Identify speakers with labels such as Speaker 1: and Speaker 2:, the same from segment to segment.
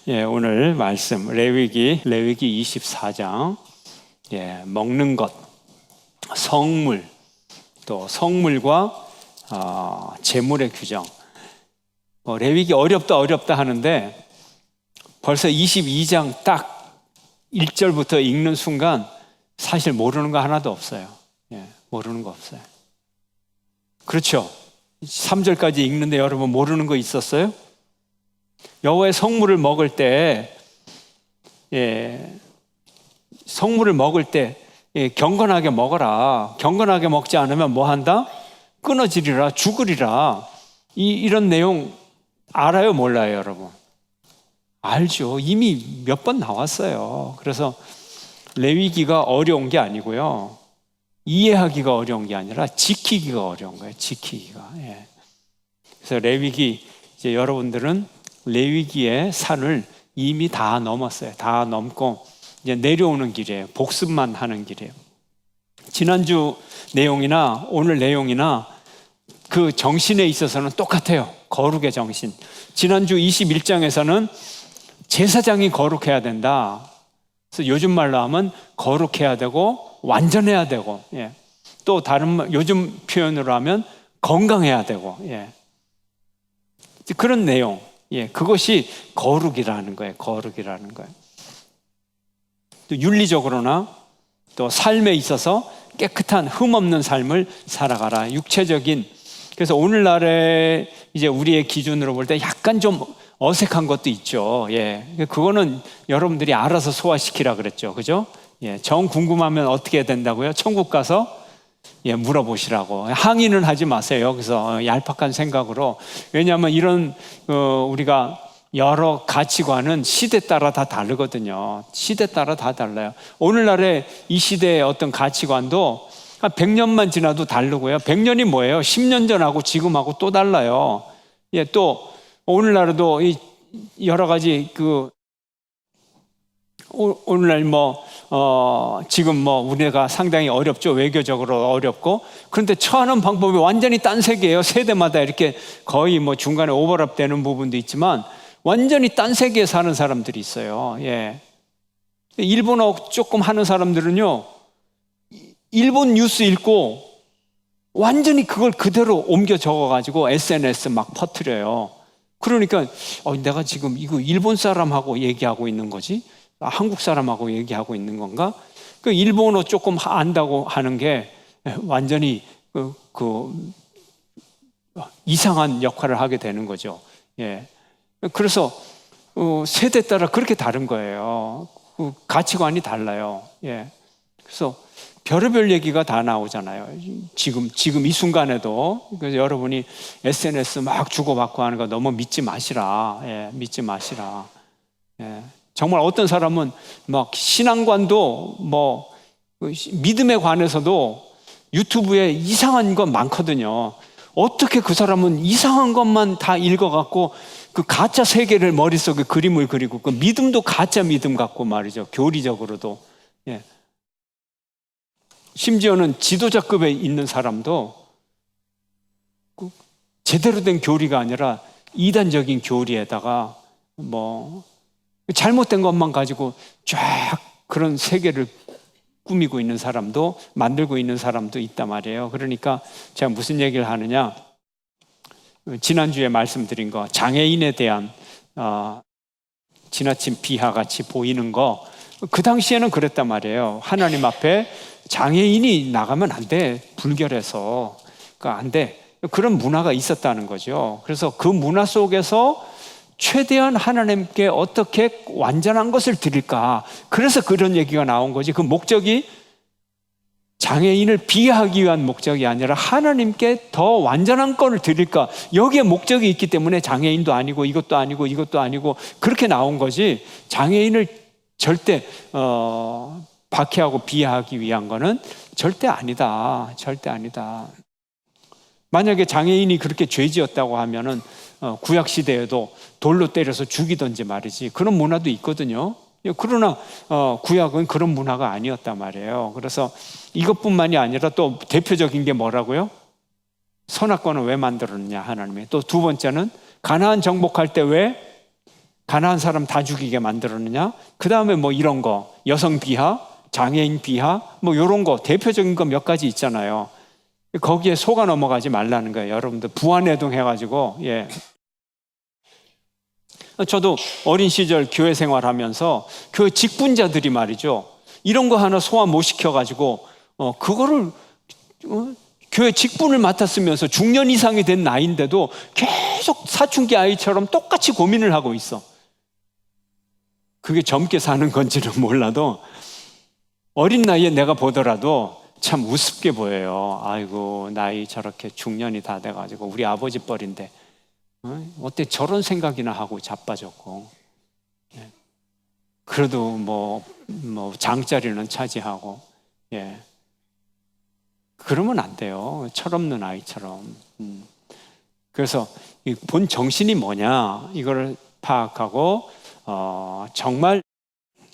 Speaker 1: 예, 오늘 말씀 레위기 24장. 예, 먹는 것, 성물, 또 성물과 제물의 규정. 레위기 어렵다 하는데 벌써 22장 딱 1절부터 읽는 순간 사실 모르는 거 하나도 없어요. 예, 모르는 거 없어요. 그렇죠? 3절까지 읽는데 여러분 모르는 거 있었어요? 여호와의 성물을 먹을 때, 성물을 먹을 때 경건하게 먹어라. 경건하게 먹지 않으면 뭐 한다? 끊어지리라, 죽으리라. 이런 내용 알아요, 몰라요, 여러분? 알죠. 이미 몇 번 나왔어요. 그래서 레위기가 어려운 게 아니고요, 이해하기가 어려운 게 아니라 지키기가 어려운 거예요. 지키기가. 예. 그래서 레위기, 이제 여러분들은 레위기의 산을 이미 다 넘었어요. 다 넘고 이제 내려오는 길이에요. 복습만 하는 길이에요. 지난주 내용이나 오늘 내용이나 그 정신에 있어서는 똑같아요. 거룩의 정신. 지난주 21장에서는 제사장이 거룩해야 된다. 그래서 요즘 말로 하면 거룩해야 되고 완전해야 되고, 예. 또 다른 요즘 표현으로 하면 건강해야 되고, 예. 그런 내용. 예, 그것이 거룩이라는 거예요. 거룩이라는 거예요. 또 윤리적으로나 또 삶에 있어서 깨끗한 흠 없는 삶을 살아가라. 육체적인. 그래서 오늘날의 이제 우리의 기준으로 볼 때 약간 좀 어색한 것도 있죠. 예, 그거는 여러분들이 알아서 소화시키라 그랬죠. 그죠? 예, 정 궁금하면 어떻게 해야 된다고요? 천국 가서 물어보시라고. 항의는 하지 마세요. 여기서 얄팍한 생각으로. 왜냐하면 이런 우리가 여러 가치관은 시대 따라 다 다르거든요. 시대 따라 다 달라요. 오늘날의 이 시대의 어떤 가치관도 한 100년만 지나도 다르고요. 100년이 뭐예요? 10년 전하고 지금하고 또 달라요. 예, 또 오늘날에도 여러 가지 오늘날 지금 우리가 상당히 어렵죠. 외교적으로 어렵고. 그런데 처하는 방법이 완전히 딴 세계예요. 세대마다 이렇게 거의 중간에 오버랩 되는 부분도 있지만 완전히 딴 세계에 사는 사람들이 있어요. 예. 일본어 조금 하는 사람들은요, 일본 뉴스 읽고 완전히 그걸 그대로 옮겨 적어가지고 SNS 막 퍼뜨려요. 그러니까 내가 지금 이거 일본 사람하고 얘기하고 있는 거지? 한국 사람하고 얘기하고 있는 건가? 그 일본어 조금 안다고 하는 게 완전히 이상한 역할을 하게 되는 거죠. 예. 그래서 세대 따라 그렇게 다른 거예요. 가치관이 달라요. 예. 그래서 별의별 얘기가 다 나오잖아요. 지금 이 순간에도. 그래서 여러분이 SNS 막 주고받고 하는 거 너무 믿지 마시라. 예, 믿지 마시라. 예. 정말 어떤 사람은 막 신앙관도 믿음에 관해서도 유튜브에 이상한 건 많거든요. 어떻게 그 사람은 이상한 것만 다 읽어갖고 그 가짜 세계를 머릿속에 그림을 그리고 그 믿음도 가짜 믿음 같고 말이죠. 교리적으로도. 예. 심지어는 지도자급에 있는 사람도 제대로 된 교리가 아니라 이단적인 교리에다가 잘못된 것만 가지고 쫙 그런 세계를 꾸미고 있는 사람도, 만들고 있는 사람도 있단 말이에요. 그러니까 제가 무슨 얘기를 하느냐, 지난주에 말씀드린 거, 장애인에 대한 지나친 비하같이 보이는 거, 그 당시에는 그랬단 말이에요. 하나님 앞에 장애인이 나가면 안 돼. 불결해서. 그러니까 안 돼. 그런 문화가 있었다는 거죠. 그래서 그 문화 속에서 최대한 하나님께 어떻게 완전한 것을 드릴까. 그래서 그런 얘기가 나온 거지. 그 목적이 장애인을 비하하기 위한 목적이 아니라 하나님께 더 완전한 것을 드릴까. 여기에 목적이 있기 때문에 장애인도 아니고 이것도 아니고 이것도 아니고 그렇게 나온 거지. 장애인을 절대 박해하고 비하하기 위한 거는 절대 아니다. 절대 아니다. 만약에 장애인이 그렇게 죄지었다고 하면은 구약 시대에도 돌로 때려서 죽이던지 말이지. 그런 문화도 있거든요. 그러나 구약은 그런 문화가 아니었단 말이에요. 그래서 이것뿐만이 아니라 또 대표적인 게 뭐라고요? 선악과는 왜 만들었느냐, 하나님이. 또 두 번째는 가나안 정복할 때 왜 가난한 사람 다 죽이게 만들었느냐? 그 다음에 뭐 이런 거, 여성 비하, 장애인 비하, 뭐 이런 거, 대표적인 거 몇 가지 있잖아요. 거기에 속아 넘어가지 말라는 거예요. 여러분들 부안해동 해가지고, 예. 저도 어린 시절 교회 생활하면서 교회 직분자들이 말이죠. 이런 거 하나 소화 못 시켜가지고, 그거를, 교회 직분을 맡았으면서 중년 이상이 된 나이인데도 계속 사춘기 아이처럼 똑같이 고민을 하고 있어. 그게 젊게 사는 건지는 몰라도 어린 나이에 내가 보더라도 참 우습게 보여요. 아이고, 나이 저렇게 중년이 다 돼가지고 우리 아버지 뻘인데 어때 저런 생각이나 하고 자빠졌고, 그래도 뭐 장자리는 차지하고, 예. 그러면 안 돼요. 철없는 아이처럼. 그래서 이 본 정신이 뭐냐 이거를 파악하고 정말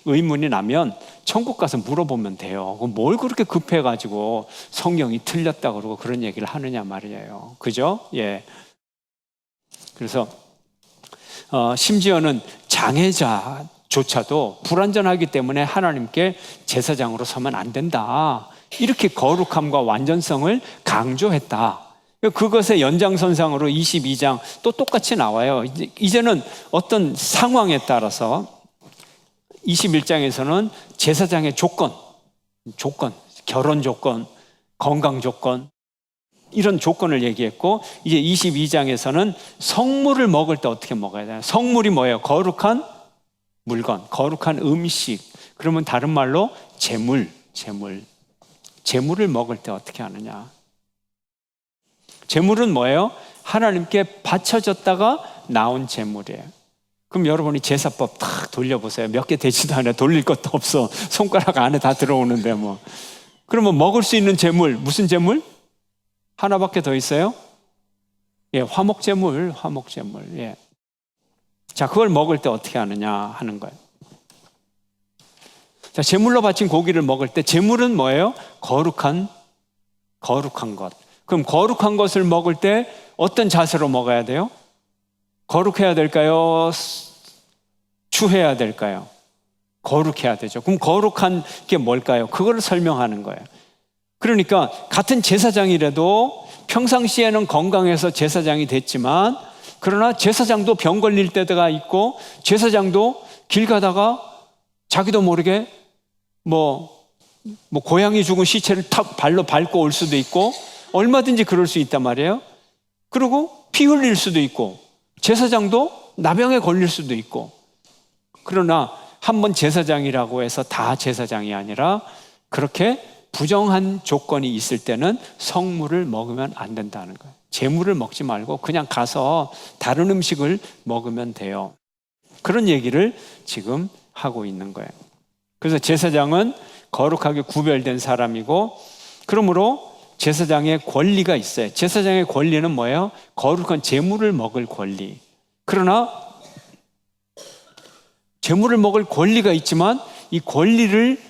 Speaker 1: 의문이 나면 천국 가서 물어보면 돼요. 뭘 그렇게 급해가지고 성경이 틀렸다 그러고 그런 얘기를 하느냐 말이에요. 그죠? 예. 그래서 심지어는 장애자조차도 불완전하기 때문에 하나님께 제사장으로 서면 안 된다. 이렇게 거룩함과 완전성을 강조했다. 그것의 연장선상으로 22장 또 똑같이 나와요. 이제는 어떤 상황에 따라서 21장에서는 제사장의 조건, 결혼 조건, 건강 조건, 이런 조건을 얘기했고, 이제 22장에서는 성물을 먹을 때 어떻게 먹어야 되나? 성물이 뭐예요? 거룩한 물건, 거룩한 음식. 그러면 다른 말로 재물을 먹을 때 어떻게 하느냐? 재물은 뭐예요? 하나님께 바쳐졌다가 나온 재물이에요. 그럼 여러분이 제사법 탁 돌려보세요. 몇 개 되지도 않아요. 돌릴 것도 없어. 손가락 안에 다 들어오는데 뭐. 그러면 먹을 수 있는 재물, 무슨 재물? 하나밖에 더 있어요? 예, 화목재물. 예. 자, 그걸 먹을 때 어떻게 하느냐 하는 거예요. 자, 제물로 바친 고기를 먹을 때 제물은 뭐예요? 거룩한 것. 그럼 거룩한 것을 먹을 때 어떤 자세로 먹어야 돼요? 거룩해야 될까요? 추해야 될까요? 거룩해야 되죠. 그럼 거룩한 게 뭘까요? 그거를 설명하는 거예요. 그러니까 같은 제사장이라도 평상시에는 건강해서 제사장이 됐지만, 그러나 제사장도 병 걸릴 때가 있고, 제사장도 길 가다가 자기도 모르게 뭐 고양이 죽은 시체를 탁 발로 밟고 올 수도 있고, 얼마든지 그럴 수 있단 말이에요. 그리고 피 흘릴 수도 있고, 제사장도 나병에 걸릴 수도 있고. 그러나 한번 제사장이라고 해서 다 제사장이 아니라 그렇게 부정한 조건이 있을 때는 성물을 먹으면 안 된다는 거예요. 제물을 먹지 말고 그냥 가서 다른 음식을 먹으면 돼요. 그런 얘기를 지금 하고 있는 거예요. 그래서 제사장은 거룩하게 구별된 사람이고, 그러므로 제사장의 권리가 있어요. 제사장의 권리는 뭐예요? 거룩한 제물을 먹을 권리. 그러나 제물을 먹을 권리가 있지만 이 권리를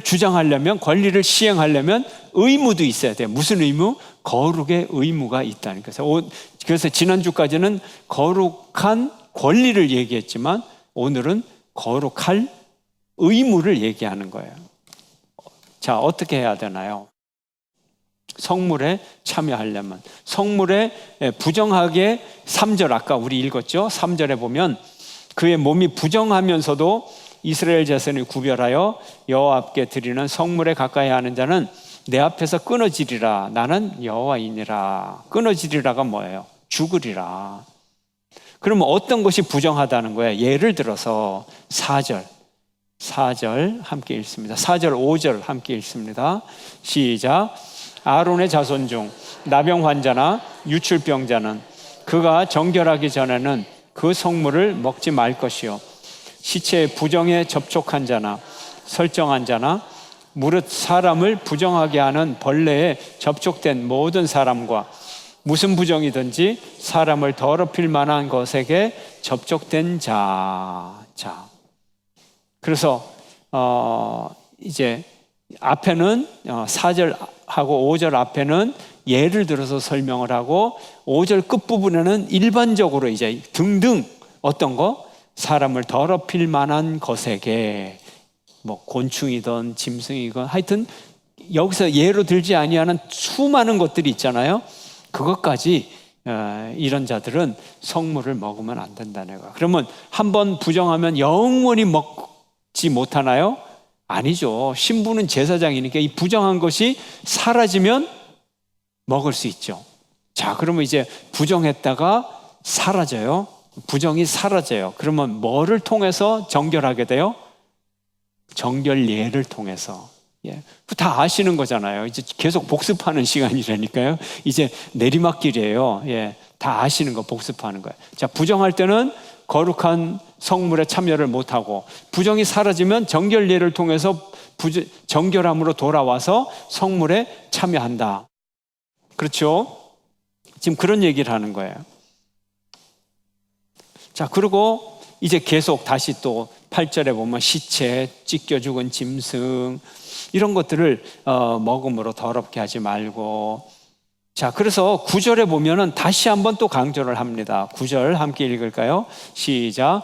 Speaker 1: 주장하려면, 권리를 시행하려면 의무도 있어야 돼요. 무슨 의무? 거룩의 의무가 있다는 거예요. 그래서 지난주까지는 거룩한 권리를 얘기했지만 오늘은 거룩할 의무를 얘기하는 거예요. 자, 어떻게 해야 되나요? 성물에 참여하려면, 성물에 부정하게 3절 아까 우리 읽었죠? 3절에 보면 그의 몸이 부정하면서도 이스라엘 자손을 구별하여 여호와 앞에 드리는 성물에 가까이 하는 자는 내 앞에서 끊어지리라. 나는 여호와이니라. 끊어지리라가 뭐예요? 죽으리라. 그러면 어떤 것이 부정하다는 거예요? 예를 들어서 4절 함께 읽습니다. 4절 5절 함께 읽습니다. 시작. 아론의 자손 중 나병 환자나 유출병자는 그가 정결하기 전에는 그 성물을 먹지 말 것이요, 시체의 부정에 접촉한 자나 설정한 자나 무릇 사람을 부정하게 하는 벌레에 접촉된 모든 사람과 무슨 부정이든지 사람을 더럽힐 만한 것에게 접촉된 자. 그래서 이제 앞에는 4절하고 5절 앞에는 예를 들어서 설명을 하고 5절 끝부분에는 일반적으로 이제 등등 어떤 거? 사람을 더럽힐 만한 것에게 뭐 곤충이든 짐승이건 하여튼 여기서 예로 들지 아니하는 수많은 것들이 있잖아요. 그것까지 이런 자들은 성물을 먹으면 안 된다는 거예요. 그러면 한번 부정하면 영원히 먹지 못하나요? 아니죠. 신부는 제사장이니까 이 부정한 것이 사라지면 먹을 수 있죠. 자, 그러면 이제 부정했다가 사라져요. 부정이 사라져요. 그러면 뭐를 통해서 정결하게 돼요? 정결 예를 통해서. 예, 다 아시는 거잖아요. 이제 계속 복습하는 시간이라니까요. 이제 내리막길이에요. 예, 다 아시는 거 복습하는 거예요. 자, 부정할 때는 거룩한 성물에 참여를 못하고 부정이 사라지면 정결 예를 통해서 정결함으로 돌아와서 성물에 참여한다. 그렇죠? 지금 그런 얘기를 하는 거예요. 자, 그리고 이제 계속 다시 또 8절에 보면 시체, 찢겨 죽은 짐승 이런 것들을 먹음으로 더럽게 하지 말고. 자, 그래서 9절에 보면은 다시 한번 또 강조를 합니다. 9절 함께 읽을까요? 시작.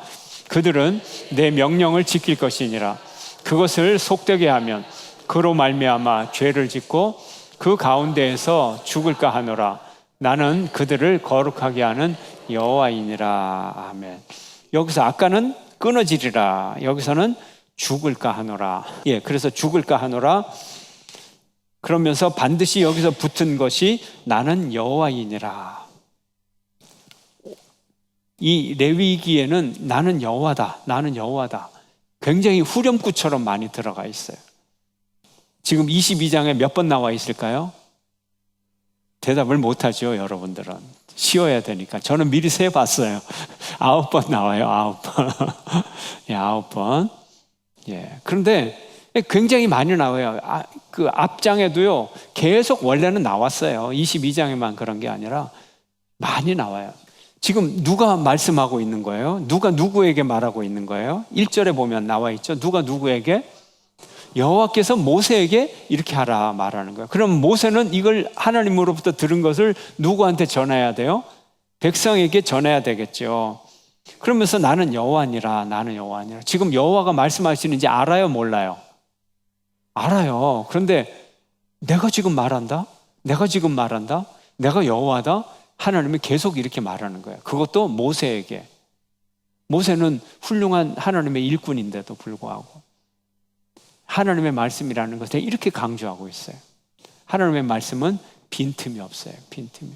Speaker 1: 그들은 내 명령을 지킬 것이니라. 그것을 속되게 하면 그로 말미암아 죄를 짓고 그 가운데에서 죽을까 하노라. 나는 그들을 거룩하게 하는 여호와이니라. 아멘. 여기서 아까는 끊어지리라, 여기서는 죽을까 하노라. 예, 그래서 죽을까 하노라. 그러면서 반드시 여기서 붙은 것이 나는 여호와이니라. 이 레위기에는 나는 여호와다, 나는 여호와다 굉장히 후렴구처럼 많이 들어가 있어요. 지금 22장에 몇 번 나와 있을까요? 대답을 못하죠, 여러분들은. 쉬어야 되니까. 저는 미리 세봤어요. 9번 나와요, 9번. 예, 9번. 예. 그런데 굉장히 많이 나와요. 그 앞장에도요, 계속 원래는 나왔어요. 22장에만 그런 게 아니라 많이 나와요. 지금 누가 말씀하고 있는 거예요? 누가 누구에게 말하고 있는 거예요? 1절에 보면 나와 있죠. 누가 누구에게? 여호와께서 모세에게 이렇게 하라 말하는 거예요. 그럼 모세는 이걸 하나님으로부터 들은 것을 누구한테 전해야 돼요? 백성에게 전해야 되겠죠. 그러면서 나는 여호와니라, 나는 여호와니라. 지금 여호와가 말씀하시는지 알아요, 몰라요? 알아요. 그런데 내가 지금 말한다? 내가 지금 말한다? 내가 여호와다? 하나님이 계속 이렇게 말하는 거예요. 그것도 모세에게. 모세는 훌륭한 하나님의 일꾼인데도 불구하고 하나님의 말씀이라는 것에 이렇게 강조하고 있어요. 하나님의 말씀은 빈틈이 없어요. 빈틈이.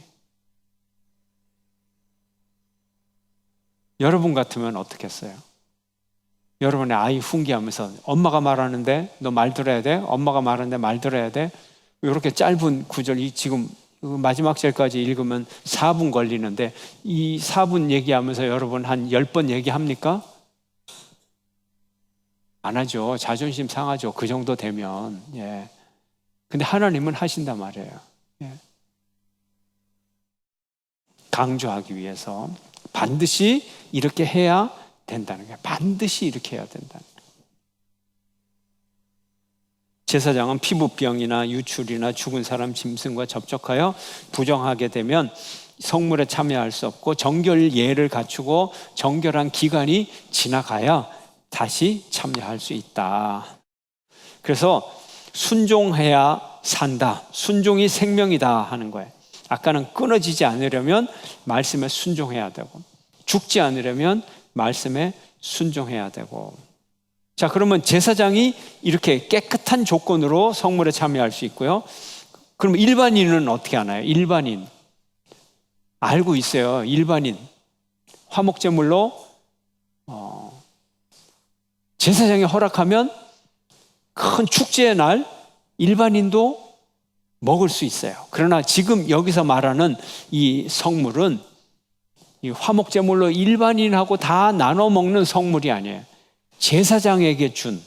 Speaker 1: 여러분 같으면 어떻게 했어요? 여러분의 아이 훈계하면서 엄마가 말하는데 너 말 들어야 돼? 엄마가 말하는데 말 들어야 돼? 이렇게 짧은 구절이 지금 마지막 절까지 읽으면 4분 걸리는데 이 4분 얘기하면서 여러분 한 10번 얘기합니까? 안 하죠. 자존심 상하죠. 그 정도 되면. 예. 근데 하나님은 하신단 말이에요. 예. 강조하기 위해서 반드시 이렇게 해야 된다는 거예요. 반드시 이렇게 해야 된다는 거예요. 제사장은 피부병이나 유출이나 죽은 사람 짐승과 접촉하여 부정하게 되면 성물에 참여할 수 없고 정결 예를 갖추고 정결한 기간이 지나가야 다시 참여할 수 있다. 그래서 순종해야 산다. 순종이 생명이다 하는 거예요. 아까는 끊어지지 않으려면 말씀에 순종해야 되고 죽지 않으려면 말씀에 순종해야 되고. 자, 그러면 제사장이 이렇게 깨끗한 조건으로 성물에 참여할 수 있고요. 그럼 일반인은 어떻게 하나요? 일반인 알고 있어요. 일반인 화목제물로 제사장이 허락하면 큰 축제의 날 일반인도 먹을 수 있어요. 그러나 지금 여기서 말하는 이 성물은 이 화목제물로 일반인하고 다 나눠 먹는 성물이 아니에요. 제사장에게 준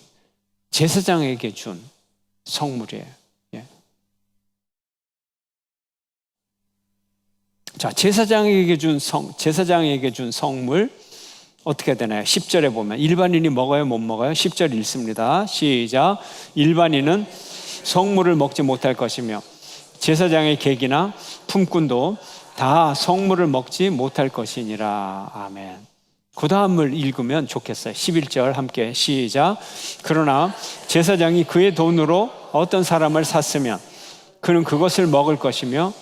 Speaker 1: 성물이에요. 예. 자, 제사장에게 준 성물 어떻게 되나요? 10절에 보면 일반인이 먹어요, 못 먹어요? 10절 읽습니다. 시작. 일반인은 성물을 먹지 못할 것이며 제사장의 객이나 품꾼도 다 성물을 먹지 못할 것이니라. 아멘. 그 다음을 읽으면 좋겠어요. 11절 함께 시작. 그러나 제사장이 그의 돈으로 어떤 사람을 샀으면 그는 그것을 먹을 것이며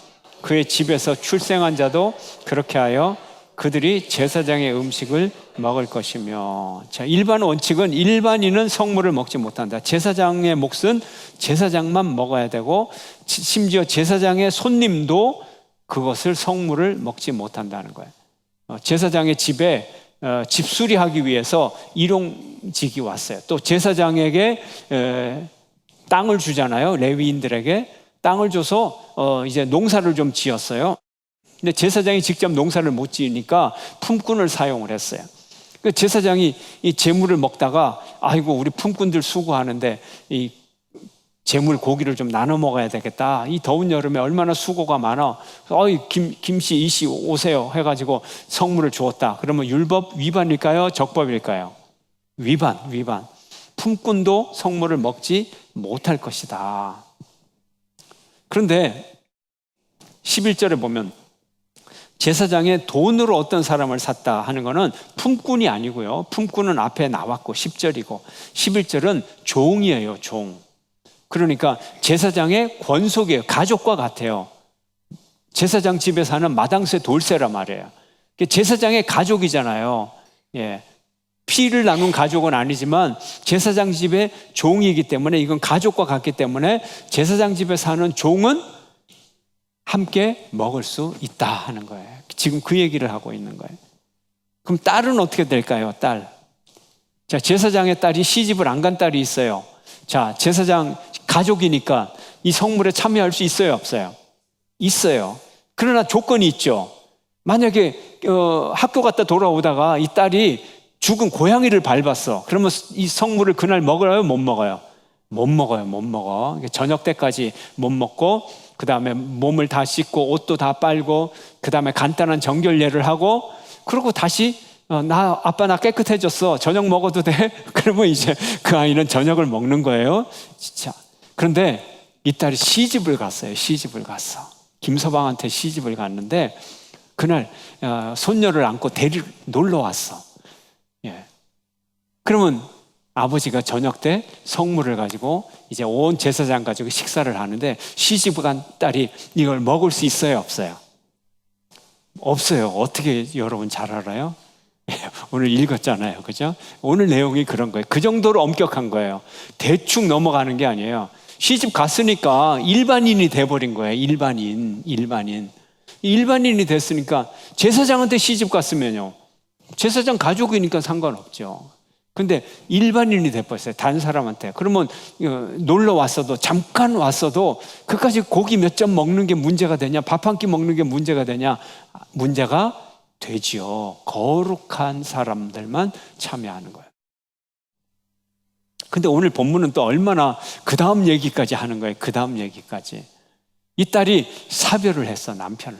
Speaker 1: 그의 집에서 출생한 자도 그렇게 하여 그들이 제사장의 음식을 먹을 것이며. 자, 일반 원칙은 일반인은 성물을 먹지 못한다. 제사장의 몫은 제사장만 먹어야 되고 심지어 제사장의 손님도 그것을 성물을 먹지 못한다는 거예요. 제사장의 집에 집수리하기 위해서 일용직이 왔어요. 또 제사장에게 땅을 주잖아요. 레위인들에게 땅을 줘서 이제 농사를 좀 지었어요. 근데 제사장이 직접 농사를 못 지으니까 품꾼을 사용을 했어요. 그 제사장이 이 재물을 먹다가 아이고 우리 품꾼들 수고하는데 이 재물 고기를 좀 나눠 먹어야 되겠다. 이 더운 여름에 얼마나 수고가 많아. 김씨 이씨 오세요 해가지고 성물을 주었다. 그러면 율법 위반일까요? 적법일까요? 위반. 품꾼도 성물을 먹지 못할 것이다. 그런데 11절에 보면 제사장의 돈으로 어떤 사람을 샀다 하는 것은 품꾼이 아니고요. 품꾼은 앞에 나왔고 10절이고 11절은 종이에요. 종. 그러니까 제사장의 권속이에요. 가족과 같아요. 제사장 집에 사는 마당새 돌쇠라 말이에요. 제사장의 가족이잖아요. 예. 피를 나눈 가족은 아니지만 제사장 집의 종이기 때문에 이건 가족과 같기 때문에 제사장 집에 사는 종은 함께 먹을 수 있다 하는 거예요. 지금 그 얘기를 하고 있는 거예요. 그럼 딸은 어떻게 될까요? 딸. 자, 제사장의 딸이 시집을 안 간 딸이 있어요. 자, 제사장 가족이니까 이 성물에 참여할 수 있어요, 없어요? 있어요. 그러나 조건이 있죠. 만약에 학교 갔다 돌아오다가 이 딸이 죽은 고양이를 밟았어. 그러면 이 성물을 그날 먹어요, 못 먹어요? 못 먹어. 저녁 때까지 못 먹고 그 다음에 몸을 다 씻고 옷도 다 빨고 그 다음에 간단한 정결례를 하고 그러고 다시 아빠 나 깨끗해졌어. 저녁 먹어도 돼? 그러면 이제 그 아이는 저녁을 먹는 거예요. 진짜. 그런데 이 딸이 시집을 갔어요. 김서방한테 시집을 갔는데 그날 손녀를 안고 데리러 놀러 왔어. 예. 그러면 아버지가 저녁 때 성물을 가지고 이제 온 제사장 가지고 식사를 하는데 시집을 간 딸이 이걸 먹을 수 있어요, 없어요? 없어요. 어떻게 여러분 잘 알아요? 오늘 읽었잖아요. 그죠? 오늘 내용이 그런 거예요. 그 정도로 엄격한 거예요. 대충 넘어가는 게 아니에요. 시집 갔으니까 일반인이 돼버린 거예요. 일반인이 됐으니까 제사장한테 시집 갔으면요. 제사장 가족이니까 상관없죠. 근데 일반인이 돼버렸어요. 다른 사람한테. 그러면 놀러 왔어도 잠깐 왔어도 그까지 고기 몇 점 먹는 게 문제가 되냐? 밥 한 끼 먹는 게 문제가 되냐? 문제가 되지요. 거룩한 사람들만 참여하는 거예요. 근데 오늘 본문은 또 얼마나 그 다음 얘기까지 하는 거예요. 그 다음 얘기까지. 이 딸이 사별을 했어, 남편을.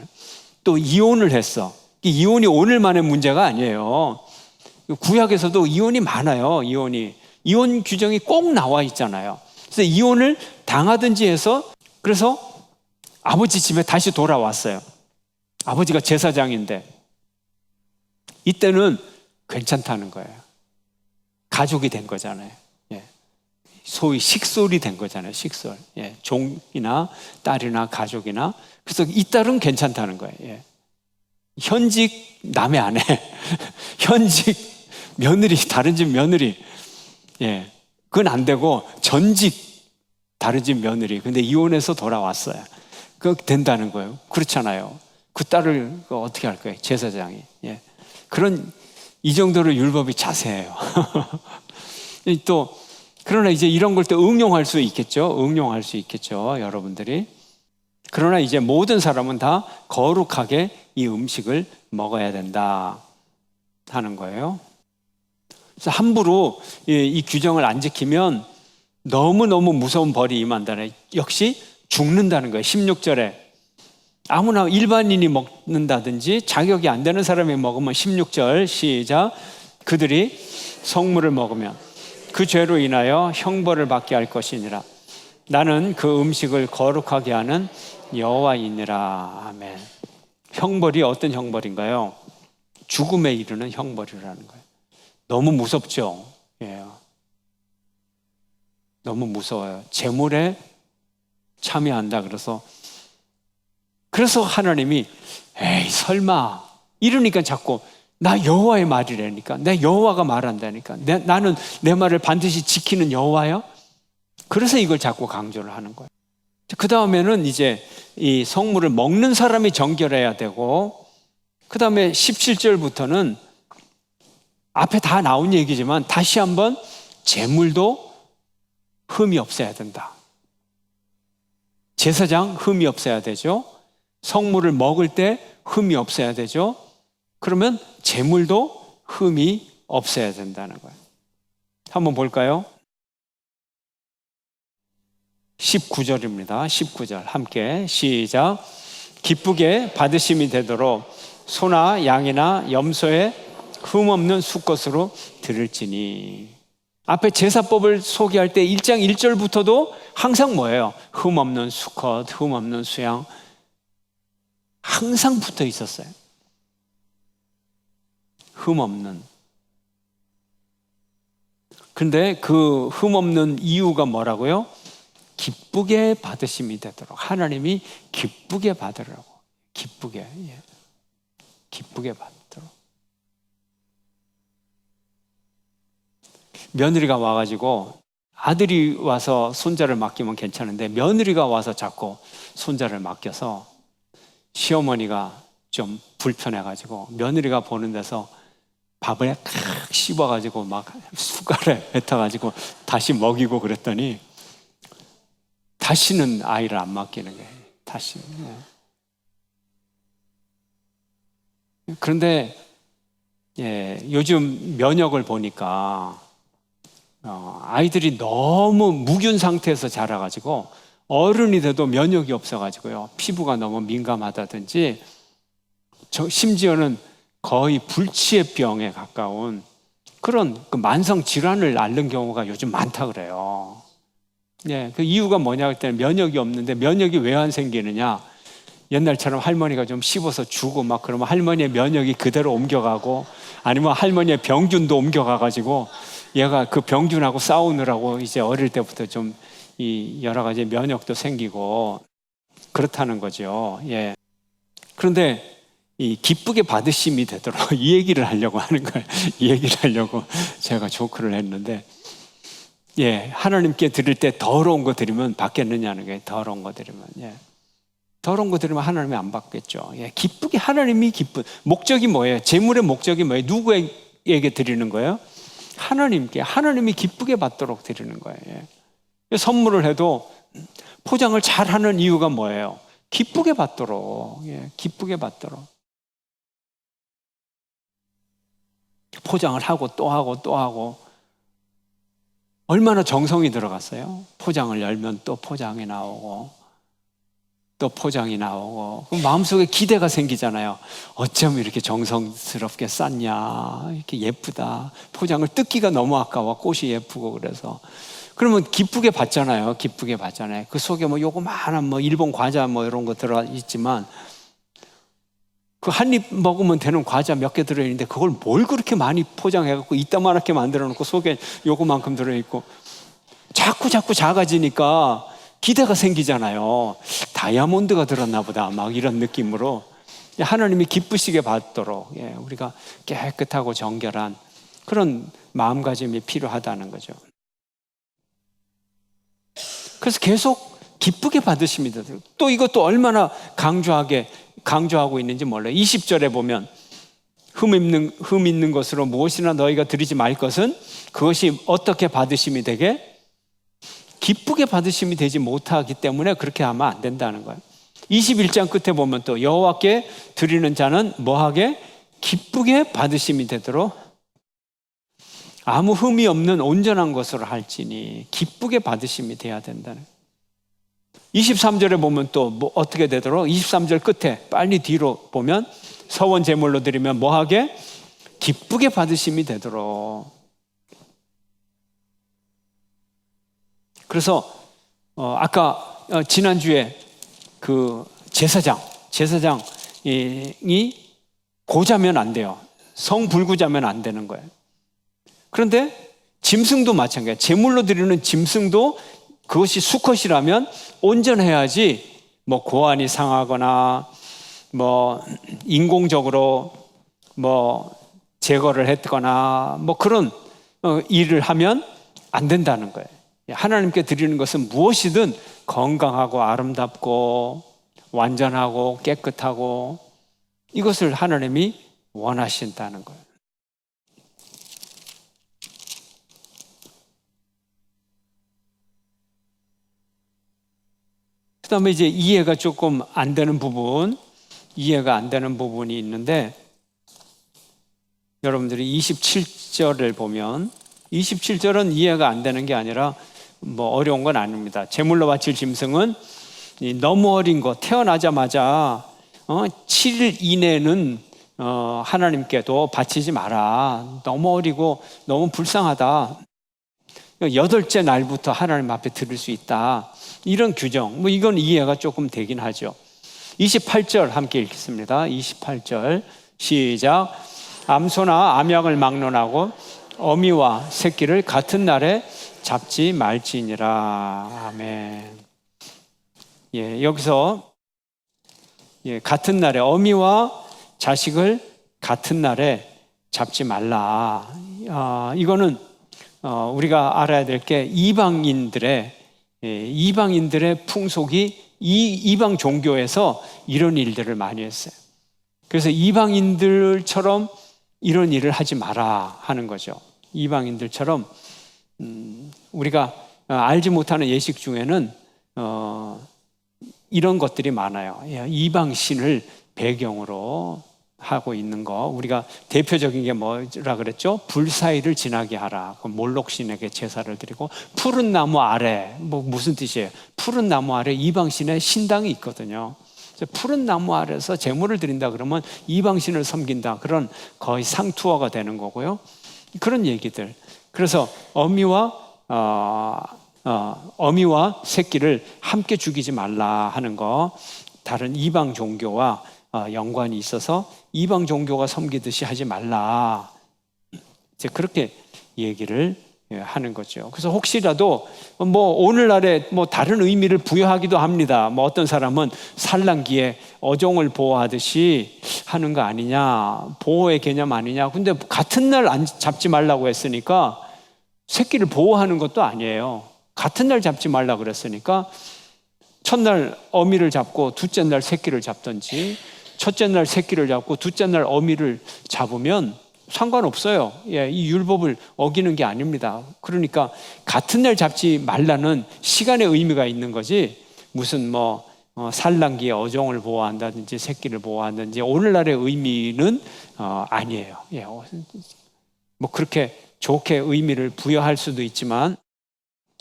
Speaker 1: 또 이혼을 했어. 이혼이 오늘만의 문제가 아니에요. 구약에서도 이혼이 많아요. 이혼 규정이 꼭 나와 있잖아요. 그래서 이혼을 당하든지 해서 그래서 아버지 집에 다시 돌아왔어요. 아버지가 제사장인데 이때는 괜찮다는 거예요. 가족이 된 거잖아요. 예. 소위 식솔이 된 거잖아요. 식솔. 예. 종이나 딸이나 가족이나. 그래서 이 딸은 괜찮다는 거예요. 예. 현직 남의 아내, 현직 며느리, 다른 집 며느리. 예. 그건 안 되고 전직 다른 집 며느리. 근데 이혼해서 돌아왔어요. 그거 된다는 거예요. 그렇잖아요. 그 딸을 어떻게 할 거예요? 제사장이. 예. 이 정도로 율법이 자세해요. 또, 그러나 이제 이런 걸 또 응용할 수 있겠죠. 여러분들이. 그러나 이제 모든 사람은 다 거룩하게 이 음식을 먹어야 된다 하는 거예요. 그래서 함부로 이 규정을 안 지키면 너무너무 무서운 벌이 임한다네. 역시 죽는다는 거예요. 16절에. 아무나 일반인이 먹는다든지 자격이 안 되는 사람이 먹으면 16절 시작. 그들이 성물을 먹으면 그 죄로 인하여 형벌을 받게 할 것이니라. 나는 그 음식을 거룩하게 하는 여호와이니라. 아멘. 형벌이 어떤 형벌인가요? 죽음에 이르는 형벌이라는 거예요. 너무 무섭죠? 예. 너무 무서워요. 재물에 참여한다. 그래서 하나님이 에이 설마 이러니까 자꾸 나 여호와의 말이라니까, 내 여호와가 말한다니까, 나는 내 말을 반드시 지키는 여호와야. 그래서 이걸 자꾸 강조를 하는 거예요. 그 다음에는 이제 이 성물을 먹는 사람이 정결해야 되고, 그 다음에 17절부터는 앞에 다 나온 얘기지만 다시 한번 제물도 흠이 없어야 된다. 제사장 흠이 없어야 되죠. 성물을 먹을 때 흠이 없어야 되죠. 그러면 제물도 흠이 없어야 된다는 거예요. 한번 볼까요? 19절입니다. 19절 함께 시작. 기쁘게 받으심이 되도록 소나 양이나 염소의 흠없는 수것으로 드릴지니. 앞에 제사법을 소개할 때 1장 1절부터도 항상 뭐예요? 흠없는 수것, 흠없는 수양 항상 붙어 있었어요. 흠없는. 근데 그 흠없는 이유가 뭐라고요? 기쁘게 받으심이 되도록. 하나님이 기쁘게 받으라고. 기쁘게. 예. 기쁘게 받도록. 며느리가 와가지고 아들이 와서 손자를 맡기면 괜찮은데 며느리가 와서 자꾸 손자를 맡겨서 시어머니가 좀 불편해가지고 며느리가 보는 데서 밥을 칵 씹어가지고 막 숟갈에 뱉어가지고 다시 먹이고 그랬더니 다시는 아이를 안 맡기는 거예요. 다시. 그런데 요즘 면역을 보니까 아이들이 너무 무균 상태에서 자라가지고 어른이 돼도 면역이 없어가지고요. 피부가 너무 민감하다든지 심지어는 거의 불치의 병에 가까운 그런 그 만성 질환을 앓는 경우가 요즘 많다 그래요. 예, 그 이유가 뭐냐 할 때는 면역이 없는데 면역이 왜 안 생기느냐? 옛날처럼 할머니가 좀 씹어서 주고 막 그러면 할머니의 면역이 그대로 옮겨가고 아니면 할머니의 병균도 옮겨가가지고 얘가 그 병균하고 싸우느라고 이제 어릴 때부터 좀 이 여러 가지 면역도 생기고 그렇다는 거죠. 예. 그런데 이 기쁘게 받으심이 되도록 이 얘기를 하려고 하는 거예요. 이 얘기를 하려고 제가 조크를 했는데, 예, 하나님께 드릴 때 더러운 거 드리면 받겠느냐는 게 더러운 거 드리면, 예, 더러운 거 드리면 하나님이 안 받겠죠. 예, 기쁘게 하나님이 기쁜 목적이 뭐예요? 제물의 목적이 뭐예요? 누구에게 드리는 거예요? 하나님께. 하나님이 기쁘게 받도록 드리는 거예요. 예. 선물을 해도 포장을 잘하는 이유가 뭐예요? 기쁘게 받도록. 예, 기쁘게 받도록. 포장을 하고 또 하고 또 하고 얼마나 정성이 들어갔어요? 포장을 열면 또 포장이 나오고 또 포장이 나오고 그럼 마음속에 기대가 생기잖아요. 어쩜 이렇게 정성스럽게 쌌냐, 이렇게 예쁘다. 포장을 뜯기가 너무 아까워. 꽃이 예쁘고 그래서 그러면 기쁘게 받잖아요. 기쁘게 받잖아요. 그 속에 뭐 요거만한 뭐 일본 과자 뭐 이런 거 들어 있지만 그 한 입 먹으면 되는 과자 몇 개 들어있는데 그걸 뭘 그렇게 많이 포장해갖고 이따만하게 만들어 놓고 속에 요거만큼 들어있고 자꾸 작아지니까 기대가 생기잖아요. 다이아몬드가 들었나 보다 막 이런 느낌으로 하나님이 기쁘시게 받도록, 예, 우리가 깨끗하고 정결한 그런 마음가짐이 필요하다는 거죠. 그래서 계속 기쁘게 받으십니다. 또 이것도 얼마나 강조하고 있는지 몰라요. 20절에 보면 흠 있는 것으로 무엇이나 너희가 드리지 말 것은 그것이 어떻게 받으심이 되게? 기쁘게 받으심이 되지 못하기 때문에 그렇게 하면 안 된다는 거예요. 21장 끝에 보면 또 여호와께 드리는 자는 뭐하게? 기쁘게 받으심이 되도록 아무 흠이 없는 온전한 것으로 할지니 기쁘게 받으심이 돼야 된다는 거예요. 23절에 보면 또 뭐 어떻게 되도록? 23절 끝에 빨리 뒤로 보면 서원 제물로 드리면 뭐하게? 기쁘게 받으심이 되도록. 그래서 아까 지난주에 그 제사장이 고자면 안 돼요. 성불구자면 안 되는 거예요. 그런데 짐승도 마찬가지예요. 제물로 드리는 짐승도 그것이 수컷이라면 온전해야지 뭐 고안이 상하거나 뭐 인공적으로 뭐 제거를 했거나 뭐 그런 일을 하면 안 된다는 거예요. 하나님께 드리는 것은 무엇이든 건강하고 아름답고 완전하고 깨끗하고 이것을 하나님이 원하신다는 거예요. 그다음에 이제 이해가 조금 안 되는 부분이 있는데, 여러분들이 27절을 보면 27절은 이해가 안 되는 게 아니라 뭐 어려운 건 아닙니다. 제물로 바칠 짐승은 너무 어린 거, 태어나자마자 7일 이내는 하나님께도 바치지 마라. 너무 어리고 너무 불쌍하다. 8째 날부터 하나님 앞에 드릴 수 있다. 이런 규정, 뭐 이건 이해가 조금 되긴 하죠. 28절 함께 읽겠습니다. 28절 시작. 암소나 암양을 막론하고 어미와 새끼를 같은 날에 잡지 말지니라. 아멘. 여기서 같은 날에 어미와 자식을 같은 날에 잡지 말라. 이거는 우리가 알아야 될 게 이방인들의 풍속이 이방 종교에서 이런 일들을 많이 했어요. 그래서 이방인들처럼 이런 일을 하지 마라 하는 거죠. 이방인들처럼 우리가 알지 못하는 예식 중에는 이런 것들이 많아요. 이방신을 배경으로 하고 있는 거, 우리가 대표적인 게 뭐라 그랬죠? 불사일을 지나게 하라. 몰록신에게 제사를 드리고, 푸른 나무 아래, 뭐 무슨 뜻이에요? 푸른 나무 아래 이방신의 신당이 있거든요. 푸른 나무 아래서 제물을 드린다 그러면 이방신을 섬긴다, 그런 거의 상투어가 되는 거고요. 그런 얘기들. 그래서 어미와 새끼를 함께 죽이지 말라 하는 거, 다른 이방 종교와 연관이 있어서 이방 종교가 섬기듯이 하지 말라, 이제 그렇게 얘기를 하는 거죠. 그래서 혹시라도 뭐 오늘날에 뭐 다른 의미를 부여하기도 합니다. 뭐 어떤 사람은 산란기에 어종을 보호하듯이 하는 거 아니냐, 보호의 개념 아니냐. 근데 같은 날 안 잡지 말라고 했으니까 새끼를 보호하는 것도 아니에요. 같은 날 잡지 말라 그랬으니까 첫날 어미를 잡고 둘째 날 새끼를 잡든지, 첫째 날 새끼를 잡고 둘째 날 어미를 잡으면 상관없어요. 이 율법을 어기는 게 아닙니다. 그러니까 같은 날 잡지 말라는 시간의 의미가 있는 거지, 무슨 산란기에 어종을 보호한다든지 새끼를 보호한다든지 오늘날의 의미는 아니에요. 뭐 그렇게 좋게 의미를 부여할 수도 있지만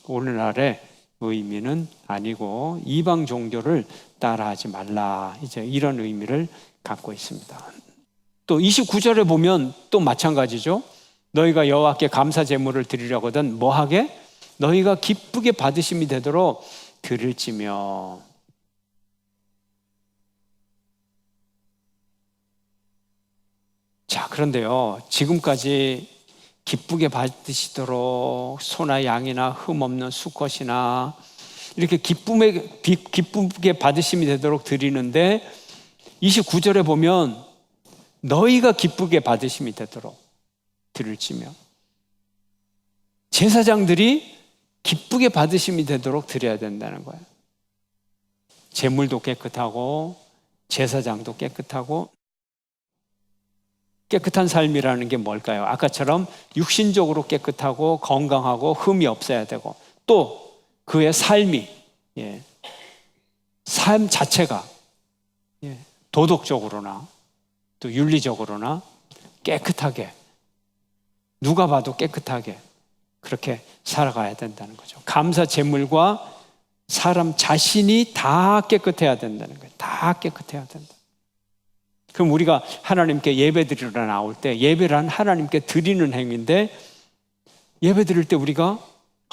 Speaker 1: 오늘날의 의미는 아니고 이방 종교를 따라하지 말라, 이제 이런 의미를 갖고 있습니다. 또 29절에 보면 또 마찬가지죠. 너희가 여호와께 감사 제물을 드리려거든 뭐하게? 너희가 기쁘게 받으심이 되도록 드릴지며. 자, 그런데요, 지금까지 기쁘게 받으시도록 소나 양이나 흠없는 수컷이나 이렇게 기쁘게 받으심이 되도록 드리는데, 29절에 보면 너희가 기쁘게 받으심이 되도록 드릴지며, 제사장들이 기쁘게 받으심이 되도록 드려야 된다는 거예요. 제물도 깨끗하고 제사장도 깨끗하고. 깨끗한 삶이라는 게 뭘까요? 아까처럼 육신적으로 깨끗하고 건강하고 흠이 없어야 되고, 또 그의 삶 자체가 도덕적으로나 또 윤리적으로나 깨끗하게, 누가 봐도 깨끗하게 그렇게 살아가야 된다는 거죠. 감사 제물과 사람 자신이 다 깨끗해야 된다는 거예요. 다 깨끗해야 된다. 그럼 우리가 하나님께 예배 드리러 나올 때, 예배란 하나님께 드리는 행위인데, 예배 드릴 때 우리가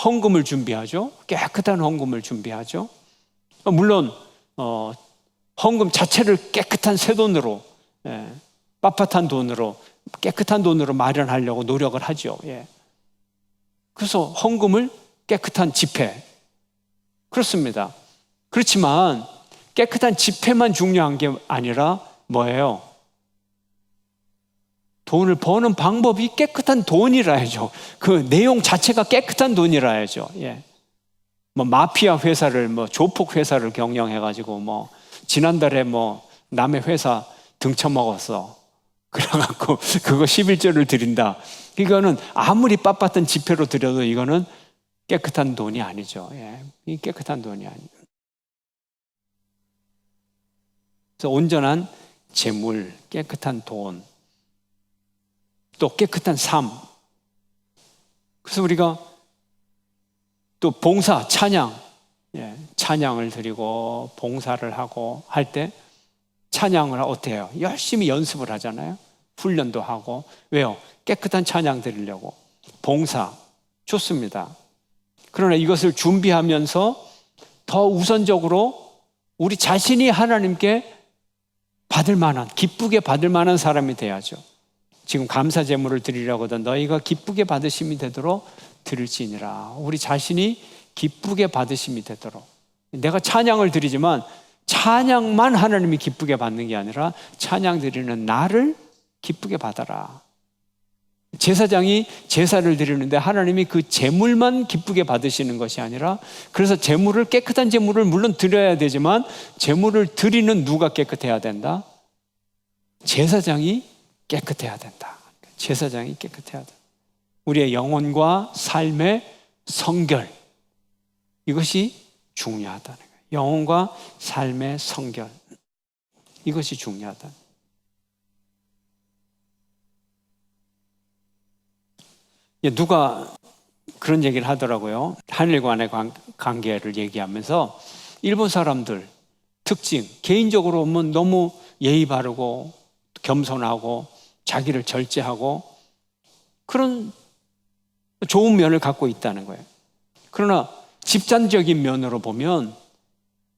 Speaker 1: 헌금을 준비하죠. 깨끗한 헌금을 준비하죠. 물론 헌금 자체를 깨끗한 새 돈으로, 빳빳한 돈으로, 깨끗한 돈으로 마련하려고 노력을 하죠. 그래서 헌금을 깨끗한 지폐, 그렇습니다. 그렇지만 깨끗한 지폐만 중요한 게 아니라 뭐예요? 돈을 버는 방법이 깨끗한 돈이라야죠. 그 내용 자체가 깨끗한 돈이라야죠. 뭐 마피아 회사를, 뭐 조폭 회사를 경영해가지고 지난달에 남의 회사 등쳐먹었어. 그래갖고 그거 11조를 드린다. 이거는 아무리 빳빳한 지폐로 드려도 이거는 깨끗한 돈이 아니죠. 이 깨끗한 돈이 아니에요. 그래서 온전한 재물, 깨끗한 돈, 또 깨끗한 삶. 그래서 우리가 또 봉사, 찬양, 찬양을 드리고 봉사를 하고 할 때 찬양을 어떻게 해요? 열심히 연습을 하잖아요. 훈련도 하고. 왜요? 깨끗한 찬양 드리려고. 봉사, 좋습니다. 그러나 이것을 준비하면서 더 우선적으로 우리 자신이 하나님께 받을 만한, 기쁘게 받을 만한 사람이 돼야죠. 지금 감사 제물을 드리려거든 너희가 기쁘게 받으심이 되도록 드릴지니라. 우리 자신이 기쁘게 받으심이 되도록. 내가 찬양을 드리지만 찬양만 하나님이 기쁘게 받는 게 아니라 찬양 드리는 나를 기쁘게 받아라. 제사장이 제사를 드리는데 하나님이 그 제물만 기쁘게 받으시는 것이 아니라, 그래서 제물을, 깨끗한 제물을 물론 드려야 되지만 제물을 드리는 누가 깨끗해야 된다? 제사장이 깨끗해야 된다. 제사장이 깨끗해야 된다. 우리의 영혼과 삶의 성결, 이것이 중요하다는 거예요. 영혼과 삶의 성결, 이것이 중요하다. 누가 그런 얘기를 하더라고요. 하늘과의 관계를 얘기하면서 일본 사람들 특징, 개인적으로 보면 너무 예의 바르고 겸손하고 자기를 절제하고 그런 좋은 면을 갖고 있다는 거예요. 그러나 집단적인 면으로 보면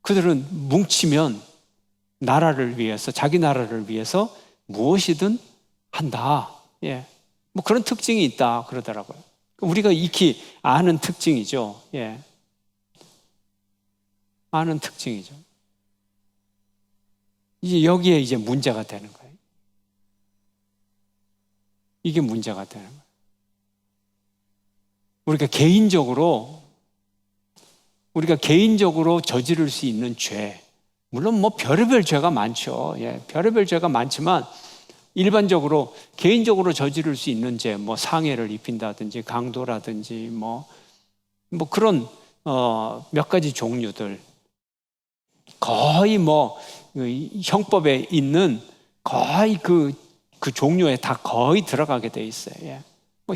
Speaker 1: 그들은 뭉치면 나라를 위해서, 자기 나라를 위해서 무엇이든 한다. 뭐 그런 특징이 있다 그러더라고요. 우리가 익히 아는 특징이죠. 아는 특징이죠. 이제 여기에 이제 문제가 되는 거예요. 이게 문제가 되는 거예요. 우리가 개인적으로 저지를 수 있는 죄, 물론 뭐 별의별 죄가 많죠. 별의별 죄가 많지만 일반적으로 개인적으로 저지를 수 있는 죄, 뭐 상해를 입힌다든지 강도라든지 뭐 그런 몇 가지 종류들, 거의 형법에 있는 거의 그 종류에 다 거의 들어가게 돼 있어요.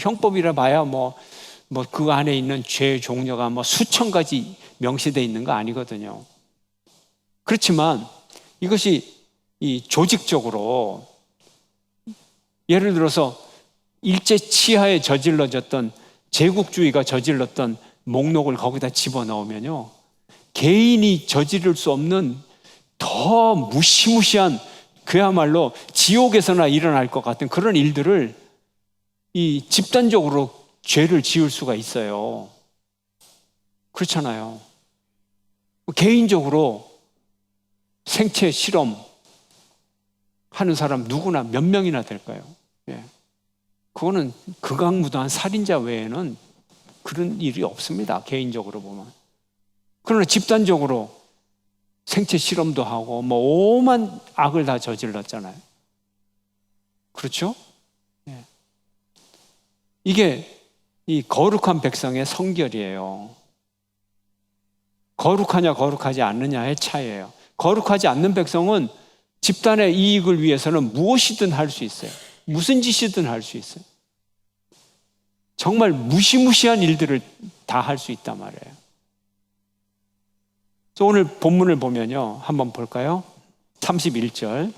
Speaker 1: 형법이라 봐야 그 안에 있는 죄 종류가 수천 가지 명시되어 있는 거 아니거든요. 그렇지만 이것이 이 조직적으로, 예를 들어서 일제 치하에 저질러졌던, 제국주의가 저질렀던 목록을 거기다 집어넣으면요, 개인이 저지를 수 없는 더 무시무시한, 그야말로 지옥에서나 일어날 것 같은 그런 일들을 이 집단적으로 죄를 지을 수가 있어요. 그렇잖아요. 개인적으로 생체 실험 하는 사람 누구나 몇 명이나 될까요? 그거는 극악무도한 살인자 외에는 그런 일이 없습니다. 개인적으로 보면. 그러나 집단적으로 생체 실험도 하고 오만 악을 다 저질렀잖아요. 그렇죠? 이게 이 거룩한 백성의 성결이에요. 거룩하냐 거룩하지 않느냐의 차이예요. 거룩하지 않는 백성은 집단의 이익을 위해서는 무엇이든 할 수 있어요. 무슨 짓이든 할 수 있어요. 정말 무시무시한 일들을 다 할 수 있단 말이에요. 오늘 본문을 보면요, 한번 볼까요? 31절.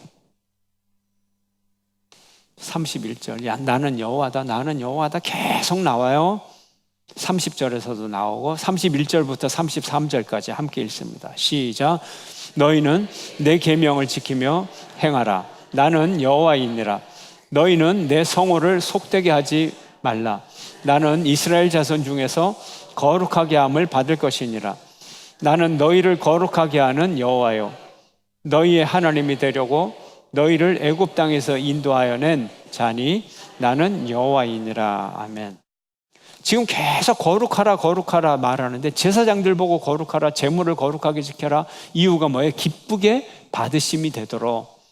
Speaker 1: 야, 나는 여호와다, 나는 여호와다 계속 나와요. 30절에서도 나오고 31절부터 33절까지 함께 읽습니다. 시작. 너희는 내 계명을 지키며 행하라. 나는 여호와이니라. 너희는 내 성호를 속되게 하지 말라. 나는 이스라엘 자손 중에서 거룩하게 함을 받을 것이니라. 나는 너희를 거룩하게 하는 여호와요 너희의 하나님이 되려고 너희를 애굽 땅에서 인도하여 낸 자니 나는 여호와이니라. 아멘. 지금 계속 거룩하라 거룩하라 말하는데 제사장들 보고 거룩하라, 제물을 거룩하게 지켜라. 이유가 뭐예요? 기쁘게 받으심이 되도록.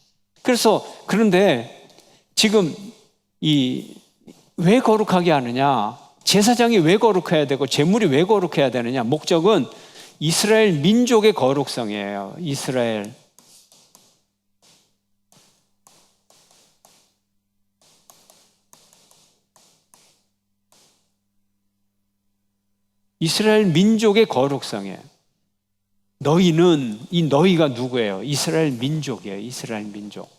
Speaker 1: 그래서 그런데 지금 왜 거룩하게 하느냐? 제사장이 왜 거룩해야 되고 제물이 왜 거룩해야 되느냐? 목적은 이스라엘 민족의 거룩성이에요. 이스라엘 민족의 거룩성이에요. 너희는, 이 너희가 누구예요? 이스라엘 민족이에요. 이스라엘 민족.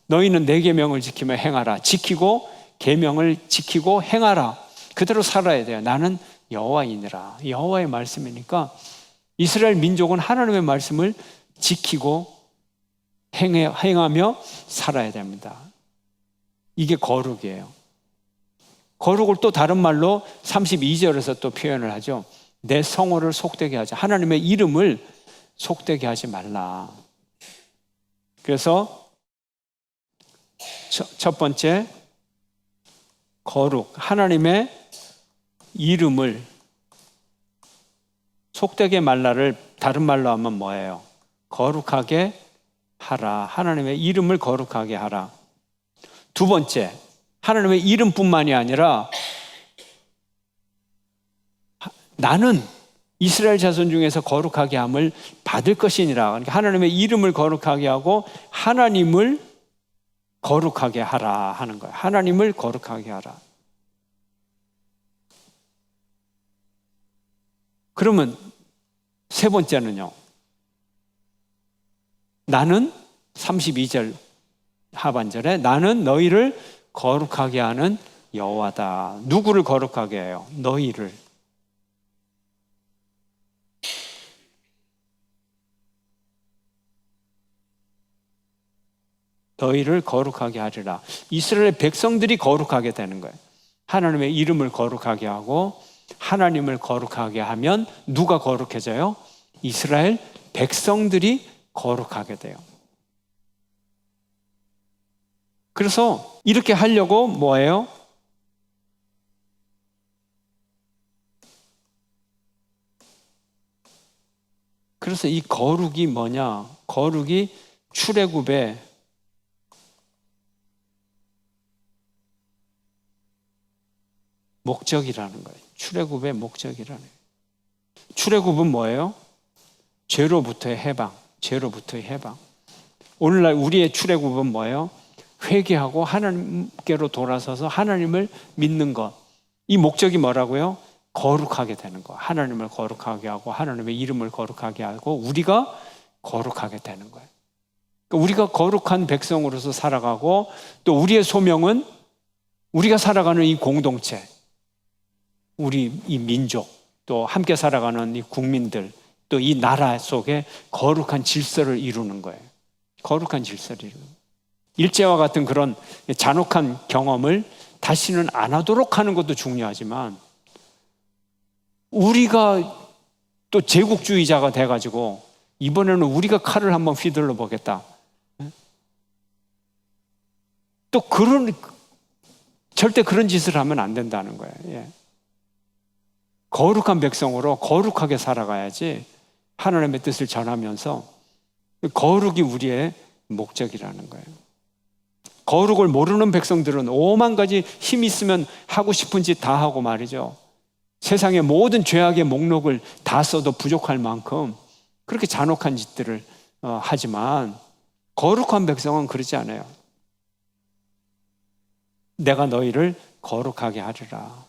Speaker 1: 너희는 내 계명을 지키며 행하라. 지키고 계명을 지키고 행하라. 그대로 살아야 돼요. 나는 여호와이니라. 여호와의 말씀이니까 이스라엘 민족은 하나님의 말씀을 지키고 행하며 살아야 됩니다. 이게 거룩이에요. 거룩을 또 다른 말로 32절에서 또 표현을 하죠. 내 성호를 속되게 하지. 하나님의 이름을 속되게 하지 말라. 그래서 첫 번째, 거룩. 하나님의 이름을 속되게 말라를 다른 말로 하면 뭐예요? 거룩하게 하라. 하나님의 이름을 거룩하게 하라. 두 번째, 하나님의 이름뿐만이 아니라 나는 이스라엘 자손 중에서 거룩하게 함을 받을 것이니라. 그러니까 하나님의 이름을 거룩하게 하고 하나님을 거룩하게 하라 하는 거예요. 하나님을 거룩하게 하라. 그러면 세 번째는요. 나는 32절 하반절에 나는 너희를 거룩하게 하는 여호와다. 누구를 거룩하게 해요? 너희를. 너희를 거룩하게 하리라. 이스라엘 백성들이 거룩하게 되는 거예요. 하나님의 이름을 거룩하게 하고 하나님을 거룩하게 하면 누가 거룩해져요? 이스라엘 백성들이 거룩하게 돼요. 그래서 이렇게 하려고 뭐예요? 그래서 이 거룩이 뭐냐? 거룩이 출애굽의 목적이라는 거예요. 출애굽의 목적이라는 거예요. 출애굽은 뭐예요? 죄로부터의 해방. 죄로부터의 해방. 오늘날 우리의 출애굽은 뭐예요? 회개하고 하나님께로 돌아서서 하나님을 믿는 것. 이 목적이 뭐라고요? 거룩하게 되는 거. 하나님을 거룩하게 하고 하나님의 이름을 거룩하게 하고 우리가 거룩하게 되는 거예요. 그러니까 우리가 거룩한 백성으로서 살아가고 또 우리의 소명은 우리가 살아가는 이 공동체, 우리 이 민족, 또 함께 살아가는 이 국민들, 또 이 나라 속에 거룩한 질서를 이루는 거예요. 거룩한 질서를 이루는 거예요. 일제와 같은 그런 잔혹한 경험을 다시는 안 하도록 하는 것도 중요하지만 우리가 또 제국주의자가 돼가지고 이번에는 우리가 칼을 한번 휘둘러 보겠다. 또 절대 그런 짓을 하면 안 된다는 거예요. 예. 거룩한 백성으로 거룩하게 살아가야지 하나님의 뜻을 전하면서 거룩이 우리의 목적이라는 거예요. 거룩을 모르는 백성들은 오만 가지 힘 있으면 하고 싶은 짓 다 하고 말이죠. 세상의 모든 죄악의 목록을 다 써도 부족할 만큼 그렇게 잔혹한 짓들을 하지만 거룩한 백성은 그러지 않아요. 내가 너희를 거룩하게 하리라.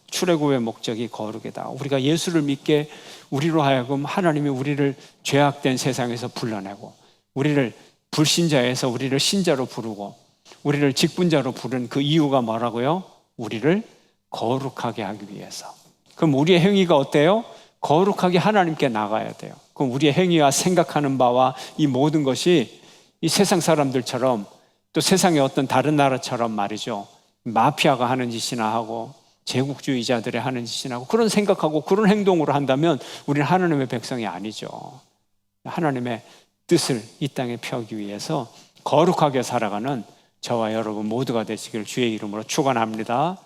Speaker 1: 출애굽의 목적이 거룩이다. 우리가 예수를 믿게 우리로 하여금 하나님이 우리를 죄악된 세상에서 불러내고 우리를 불신자에서 우리를 신자로 부르고 우리를 직분자로 부른 그 이유가 뭐라고요? 우리를 거룩하게 하기 위해서. 그럼 우리의 행위가 어때요? 거룩하게 하나님께 나가야 돼요. 그럼 우리의 행위와 생각하는 바와 이 모든 것이 이 세상 사람들처럼 또 세상의 어떤 다른 나라처럼 말이죠, 마피아가 하는 짓이나 하고 제국주의자들이 하는 짓이나 하고 그런 생각하고 그런 행동으로 한다면 우리는 하나님의 백성이 아니죠. 하나님의 뜻을 이 땅에 펴기 위해서 거룩하게 살아가는 저와 여러분 모두가 되시길 주의 이름으로 축원합니다.